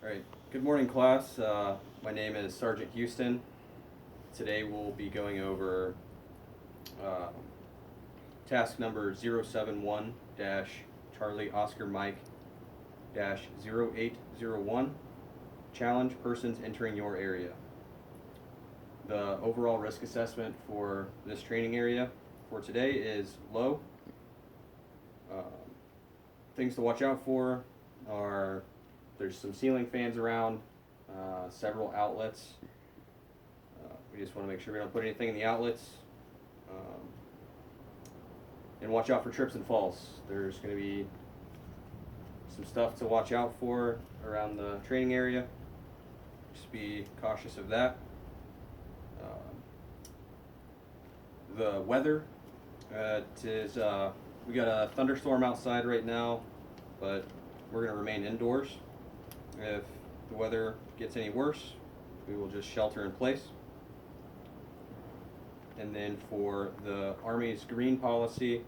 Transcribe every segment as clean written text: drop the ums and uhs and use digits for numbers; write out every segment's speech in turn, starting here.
All right, good morning class. My name is Sergeant Houston. Today we'll be going over task number 071-Charlie Oscar Mike -0801, challenge persons entering your area. The overall risk assessment for this training area for today is low. Things to watch out for are there's some ceiling fans around, several outlets. We just want to make sure we don't put anything in the outlets. And watch out for trips and falls. There's going to be some stuff to watch out for around the training area. Just be cautious of that. The weather, we got a thunderstorm outside right now, but we're going to remain indoors. If the weather gets any worse, we will just shelter in place. And then for the Army's green policy,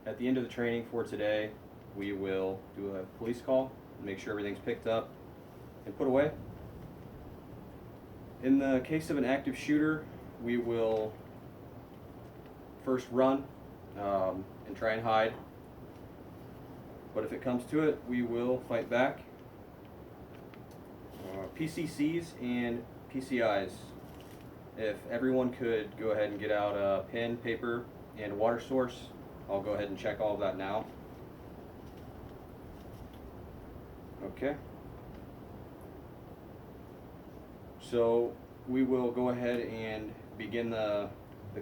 at the end of the training for today, we will do a police call and make sure everything's picked up and put away. In the case of an active shooter, we will first run and try and hide. But if it comes to it, we will fight back. PCCs and PCIs. If everyone could go ahead and get out a pen, paper, and a water source, I'll go ahead and check all of that now. Okay. So we will go ahead and begin the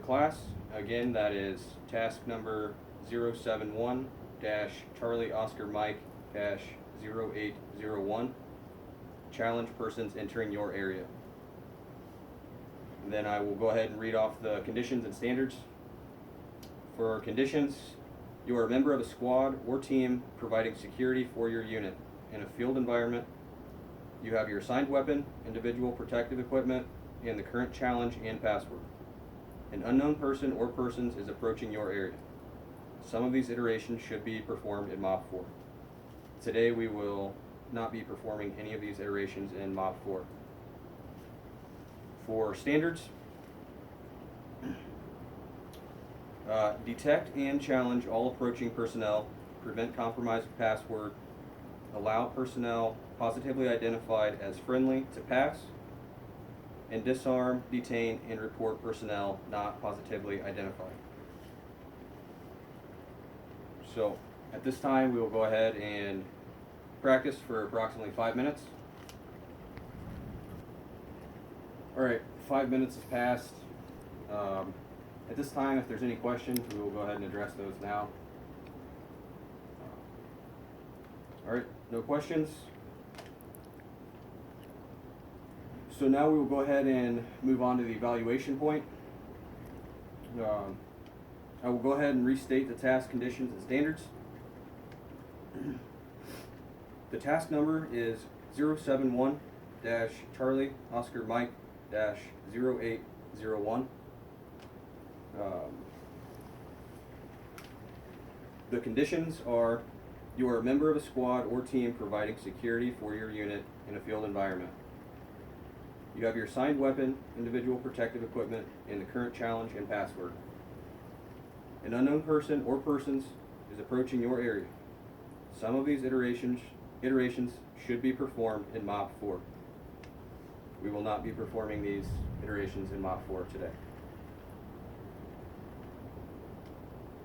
class. Again, that is task number 071-Charlie Oscar Mike -0801. Challenge persons entering your area. And then I will go ahead and read off the conditions and standards. For conditions, you are a member of a squad or team providing security for your unit in a field environment. You have your assigned weapon, individual protective equipment, and the current challenge and password. An unknown person or persons is approaching your area. Some of these iterations should be performed in MOP 4. Today we will not be performing any of these iterations in MOP 4. For standards, detect and challenge all approaching personnel, prevent compromise of password, allow personnel positively identified as friendly to pass, and disarm, detain, and report personnel not positively identified. So at this time we will go ahead and practice for approximately 5 minutes. Alright, 5 minutes has passed. At this time, if there's any questions, we will go ahead and address those now. Alright, no questions. So now we will go ahead and move on to the evaluation point. I will go ahead and restate the task conditions and standards. The task number is 071-Charlie Oscar Mike -0801. The conditions are: you are a member of a squad or team providing security for your unit in a field environment. You have your assigned weapon, individual protective equipment, and the current challenge and password. An unknown person or persons is approaching your area. Some of these iterations should be performed in MOP 4. We will not be performing these iterations in MOP 4 today.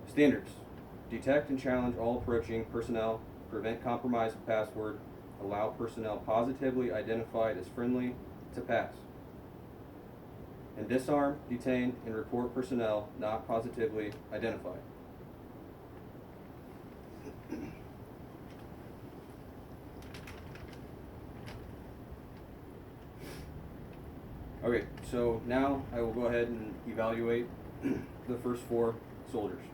Standards: detect and challenge all approaching personnel, prevent compromise of password, allow personnel positively identified as friendly to pass, and disarm, detain, and report personnel not positively identified. Okay, so now I will go ahead and evaluate the first 4 soldiers.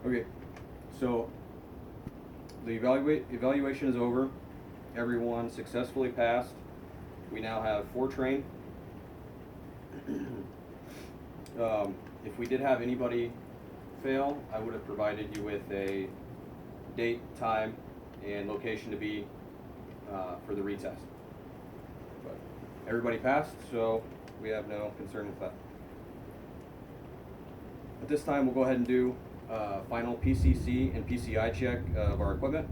Okay, so the evaluation is over. Everyone successfully passed. We now have 4 trained. If we did have anybody fail, I would have provided you with a date, time, and location to be for the retest. But everybody passed, so we have no concern with that. At this time, we'll go ahead and do final PCC and PCI check of our equipment.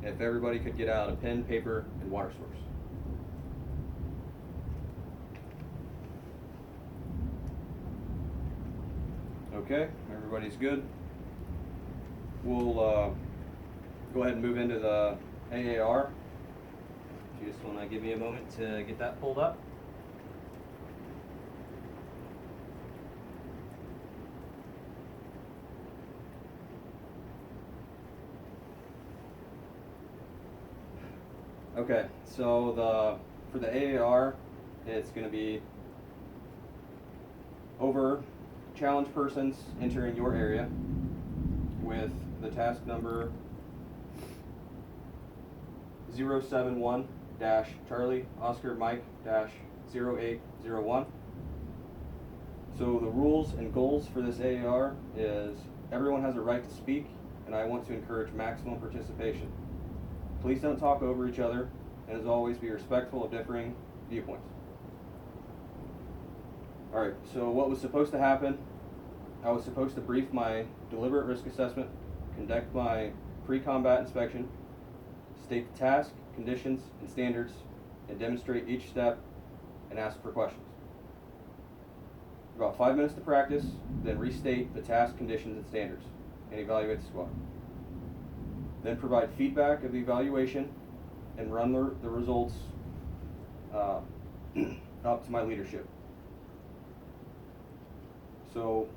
If everybody could get out a pen, paper, and water source. Okay, everybody's good. We'll go ahead and move into the AAR. If you just want to give me a moment to get that pulled up. Okay, so for the AAR, it's going to be over challenge persons entering your area with the task number 071-Charlie Oscar Mike-0801. So the rules and goals for this AAR is everyone has a right to speak, and I want to encourage maximum participation. Please don't talk over each other, and as always, be respectful of differing viewpoints. Alright, so what was supposed to happen, I was supposed to brief my deliberate risk assessment, conduct my pre-combat inspection, state the task, conditions, and standards, and demonstrate each step, and ask for questions. About 5 minutes to practice, then restate the task, conditions, and standards, and evaluate the squad. Then provide feedback of the evaluation and run the results up to my leadership. So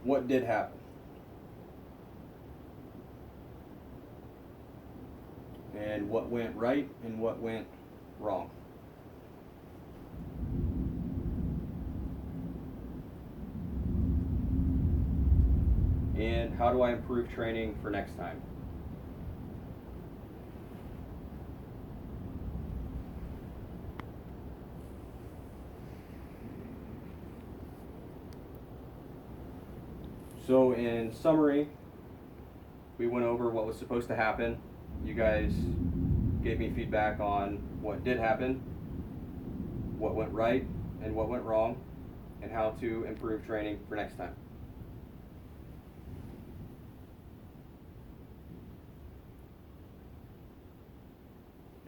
what did happen? And what went right and what went wrong? And how do I improve training for next time? So in summary, we went over what was supposed to happen. You guys gave me feedback on what did happen, what went right and what went wrong, and how to improve training for next time.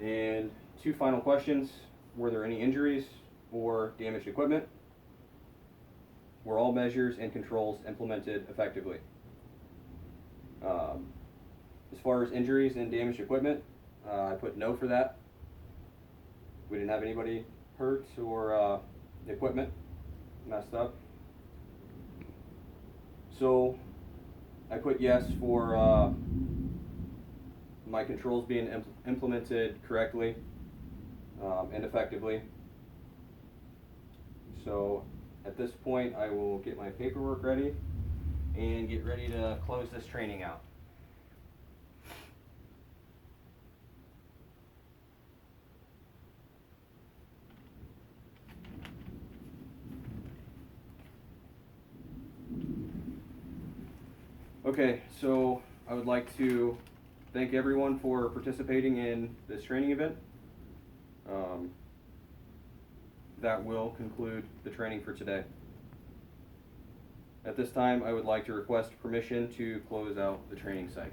And 2 final questions. Were there any injuries or damaged equipment? Were all measures and controls implemented effectively? As far as injuries and damaged equipment, I put no for that. We didn't have anybody hurt or the equipment messed up. So I put yes for my controls being implemented correctly and effectively. So at this point, I will get my paperwork ready and get ready to close this training out. Okay, so I would like to thank everyone for participating in this training event. That will conclude the training for today. At this time, I would like to request permission to close out the training site.